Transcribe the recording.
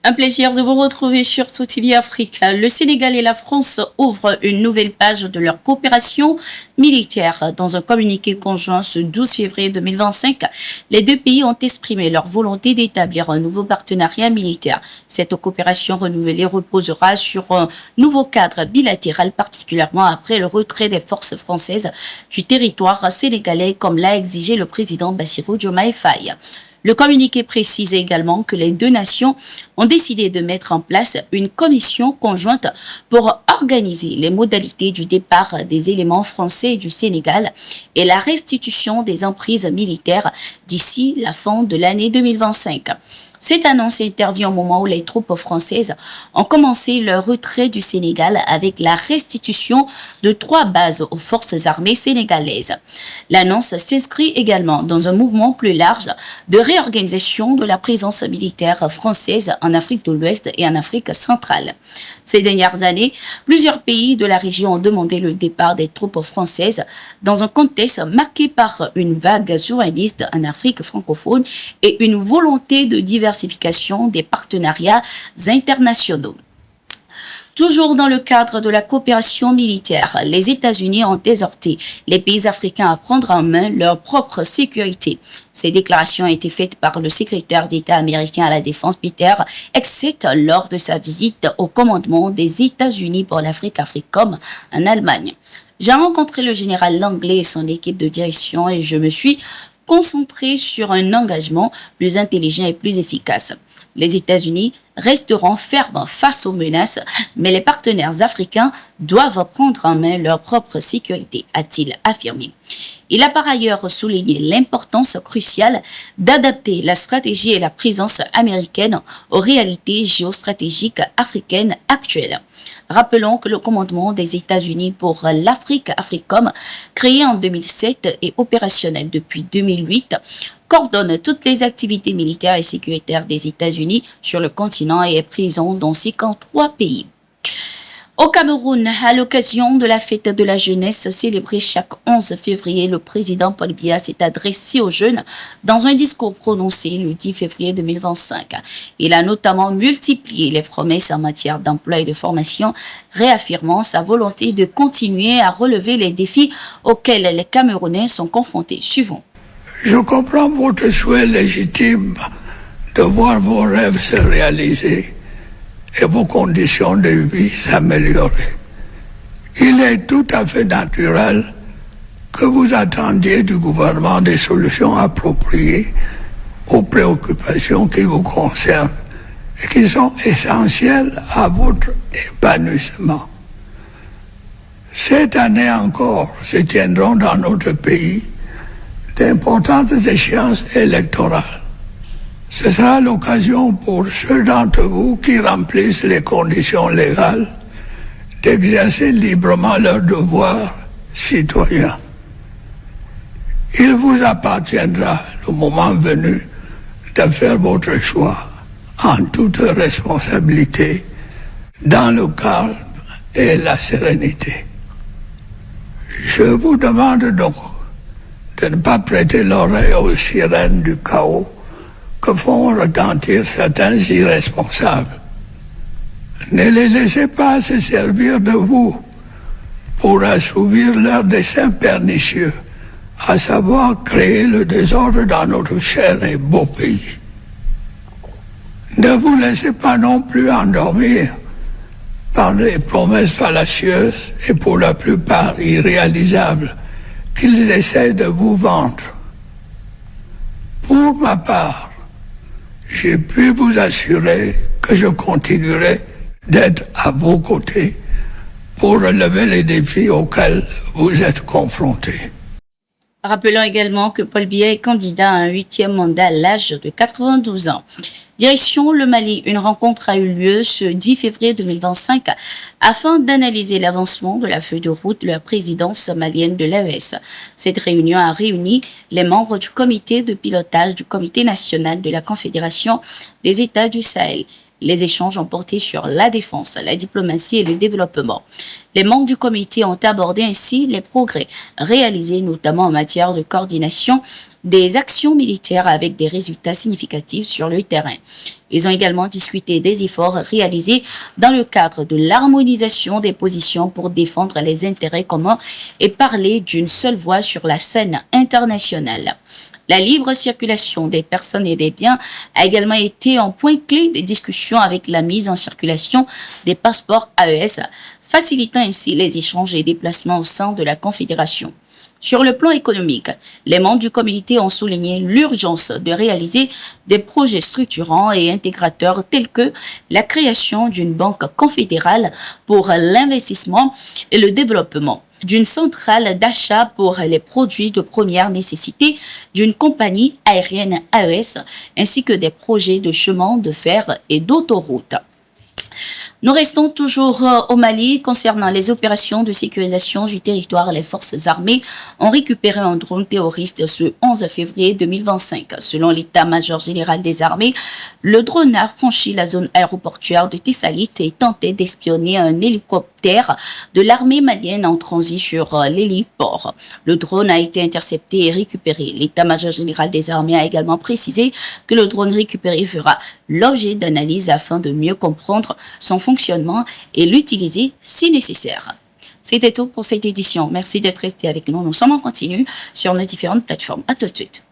Un plaisir de vous retrouver sur Tout TV Afrique. Le Sénégal et la France ouvrent une nouvelle page de leur coopération militaire. Dans un communiqué conjoint ce 12 février 2025, les deux pays ont exprimé leur volonté d'établir un nouveau partenariat militaire. Cette coopération renouvelée reposera sur un nouveau cadre bilatéral, particulièrement après le retrait des forces françaises du territoire sénégalais, comme l'a exigé le président Bassirou Diomaye Faye. Le communiqué précise également que les deux nations ont décidé de mettre en place une commission conjointe pour organiser les modalités du départ des éléments français du Sénégal et la restitution des emprises militaires d'ici la fin de l'année 2025. Cette annonce intervient au moment où les troupes françaises ont commencé leur retrait du Sénégal avec la restitution de 3 bases aux forces armées sénégalaises. L'annonce s'inscrit également dans un mouvement plus large de réorganisation de la présence militaire française en Afrique de l'Ouest et en Afrique centrale. Ces dernières années, plusieurs pays de la région ont demandé le départ des troupes françaises dans un contexte marqué par une vague souverainiste en Afrique francophone et une volonté de diversification des partenariats internationaux. Toujours dans le cadre de la coopération militaire, les États-Unis ont exhorté les pays africains à prendre en main leur propre sécurité. Ces déclarations ont été faites par le secrétaire d'État américain à la Défense, Peter Hegseth, lors de sa visite au commandement des États-Unis pour l'Afrique, AFRICOM, en Allemagne. J'ai rencontré le général Langley et son équipe de direction et je me suis concentré sur un engagement plus intelligent et plus efficace. Les États-Unis resteront fermes face aux menaces, mais les partenaires africains doivent prendre en main leur propre sécurité, a-t-il affirmé. Il a par ailleurs souligné l'importance cruciale d'adapter la stratégie et la présence américaine aux réalités géostratégiques africaines actuelles. Rappelons que le commandement des États-Unis pour l'Afrique, AFRICOM, créé en 2007 et opérationnel depuis 2008, coordonne toutes les activités militaires et sécuritaires des États-Unis sur le continent et est présent dans 53 pays. Au Cameroun, à l'occasion de la fête de la jeunesse célébrée chaque 11 février, le président Paul Biya s'est adressé aux jeunes dans un discours prononcé le 10 février 2025. Il a notamment multiplié les promesses en matière d'emploi et de formation, réaffirmant sa volonté de continuer à relever les défis auxquels les Camerounais sont confrontés. Suivons. Je comprends votre souhait légitime de voir vos rêves se réaliser et vos conditions de vie s'améliorer. Il est tout à fait naturel que vous attendiez du gouvernement des solutions appropriées aux préoccupations qui vous concernent et qui sont essentielles à votre épanouissement. Cette année encore se tiendront dans notre pays d'importantes échéances électorales. Ce sera l'occasion pour ceux d'entre vous qui remplissent les conditions légales d'exercer librement leurs devoirs citoyens. Il vous appartiendra, le moment venu, de faire votre choix en toute responsabilité, dans le calme et la sérénité. Je vous demande donc de ne pas prêter l'oreille aux sirènes du chaos que font retentir certains irresponsables. Ne les laissez pas se servir de vous pour assouvir leur dessein pernicieux, à savoir créer le désordre dans notre cher et beau pays. Ne vous laissez pas non plus endormir par les promesses fallacieuses et pour la plupart irréalisables qu'ils essaient de vous vendre. Pour ma part, j'ai pu vous assurer que je continuerai d'être à vos côtés pour relever les défis auxquels vous êtes confrontés. Rappelons également que Paul Biya est candidat à un 8e mandat à l'âge de 92 ans. Direction le Mali, une rencontre a eu lieu ce 10 février 2025 afin d'analyser l'avancement de la feuille de route de la présidence malienne de l'AES. Cette réunion a réuni les membres du comité de pilotage du Comité national de la Confédération des États du Sahel. Les échanges ont porté sur la défense, la diplomatie et le développement. Les membres du comité ont abordé ainsi les progrès réalisés, notamment en matière de coordination des actions militaires avec des résultats significatifs sur le terrain. Ils ont également discuté des efforts réalisés dans le cadre de l'harmonisation des positions pour défendre les intérêts communs et parler d'une seule voix sur la scène internationale. La libre circulation des personnes et des biens a également été un point clé des discussions avec la mise en circulation des passeports AES, facilitant ainsi les échanges et déplacements au sein de la Confédération. Sur le plan économique, les membres du comité ont souligné l'urgence de réaliser des projets structurants et intégrateurs tels que la création d'une banque confédérale pour l'investissement et le développement, d'une centrale d'achat pour les produits de première nécessité d'une compagnie aérienne AES, ainsi que des projets de chemin de fer et d'autoroutes. Nous restons toujours au Mali. Concernant les opérations de sécurisation du territoire, les forces armées ont récupéré un drone terroriste ce 11 février 2025. Selon l'état-major général des armées, le drone a franchi la zone aéroportuaire de Tessalit et tenté d'espionner un hélicoptère de l'armée malienne en transit sur l'héliport. Le drone a été intercepté et récupéré. L'état-major général des armées a également précisé que le drone récupéré fera l'objet d'analyse afin de mieux comprendre son fonctionnement et l'utiliser si nécessaire. C'était tout pour cette édition. Merci d'être resté avec nous. Nous sommes en continu sur nos différentes plateformes. À tout de suite.